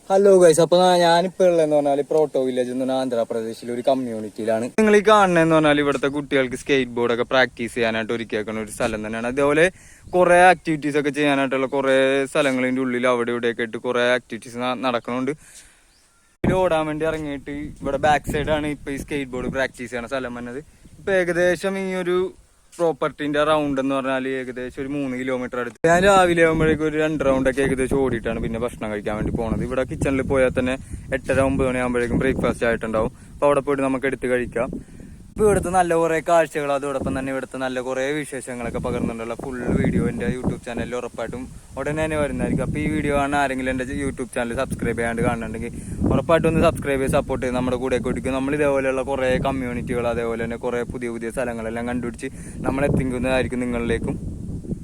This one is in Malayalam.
ഹലോ ഗൈസ്, അപ്പൊ ഞാനിപ്പോ ഉള്ളതെന്ന് പറഞ്ഞാൽ പ്രോട്ടോ വില്ലേജ് എന്ന് പറഞ്ഞാൽ ആന്ധ്രാപ്രദേശിലെ ഒരു കമ്മ്യൂണിറ്റിയിലാണ്. നിങ്ങൾ ഈ കാണുന്നതെന്ന് പറഞ്ഞാൽ ഇവിടുത്തെ കുട്ടികൾക്ക് സ്കേറ്റ് ബോർഡ് ഒക്കെ പ്രാക്ടീസ് ചെയ്യാനായിട്ട് ഒരുക്കിയേക്കുന്ന ഒരു സ്ഥലം തന്നെയാണ്. അതേപോലെ കുറെ ആക്ടിവിറ്റീസ് ഒക്കെ ചെയ്യാനായിട്ടുള്ള കുറെ സ്ഥലങ്ങളിന്റെ ഉള്ളിൽ അവിടെ ഇവിടെയൊക്കെ ആയിട്ട് കുറെ ആക്ടിവിറ്റീസ് നടക്കുന്നുണ്ട്. ഓടാൻ വേണ്ടി ഇറങ്ങിയിട്ട് ഇവിടെ ബാക്ക് സൈഡാണ് ഇപ്പൊ ഈ സ്കേറ്റ് ബോർഡ് പ്രാക്ടീസ് ചെയ്യണ സ്ഥലം വന്നത്. ഇപ്പൊ ഏകദേശം ഈ ഒരു പ്രോപ്പർട്ടിന്റെ റൗണ്ട് എന്ന് പറഞ്ഞാൽ ഏകദേശം ഒരു 3 കിലോമീറ്റർ അടുത്ത്. ഞാൻ രാവിലെ ആകുമ്പോഴേക്കും ഒരു 2 റൗണ്ട് ഒക്കെ ഏകദേശം ഓടിയിട്ടാണ് പിന്നെ ഭക്ഷണം കഴിക്കാൻ വേണ്ടി പോണത്. ഇവിടെ കിച്ചണിൽ പോയാൽ തന്നെ 8:30-9 മണിയാകുമ്പോഴേക്കും ബ്രേക്ക്ഫാസ്റ്റ് ആയിട്ടുണ്ടാവും. അപ്പൊ അവിടെ പോയിട്ട് നമുക്ക് എടുത്ത് കഴിക്കാം. ഇപ്പൊ ഇവിടുത്തെ നല്ല കുറെ കാഴ്ചകൾ, അതോടൊപ്പം തന്നെ ഇവിടുത്തെ നല്ല കുറെ വിശേഷങ്ങളൊക്കെ പകർന്നുകൊണ്ടുള്ള ഫുൾ വീഡിയോ എന്റെ യൂട്യൂബ് ചാനലിൽ ഉറപ്പായിട്ടും ഉടനെ തന്നെ വരുന്നതായിരിക്കും. അപ്പൊ ഈ വീഡിയോ കാണാൻ ആരെങ്കിലും എന്റെ യൂട്യൂബ് ചാനൽ സബ്സ്ക്രൈബ് ചെയ്യാണ്ട് കാണുന്നുണ്ടെങ്കിൽ ഉറപ്പായിട്ടും ഒന്ന് സബ്സ്ക്രൈബ് ചെയ്ത് സപ്പോർട്ട് ചെയ്ത് നമ്മുടെ കൂടെ കൊടുക്കും. നമ്മൾ ഇതേപോലെയുള്ള കുറെ കമ്മ്യൂണിറ്റികൾ, അതേപോലെ തന്നെ കുറെ പുതിയ പുതിയ സ്ഥലങ്ങളെല്ലാം കണ്ടുപിടിച്ച് നമ്മൾ എത്തിക്കുന്നതായിരിക്കും നിങ്ങളിലേക്കും.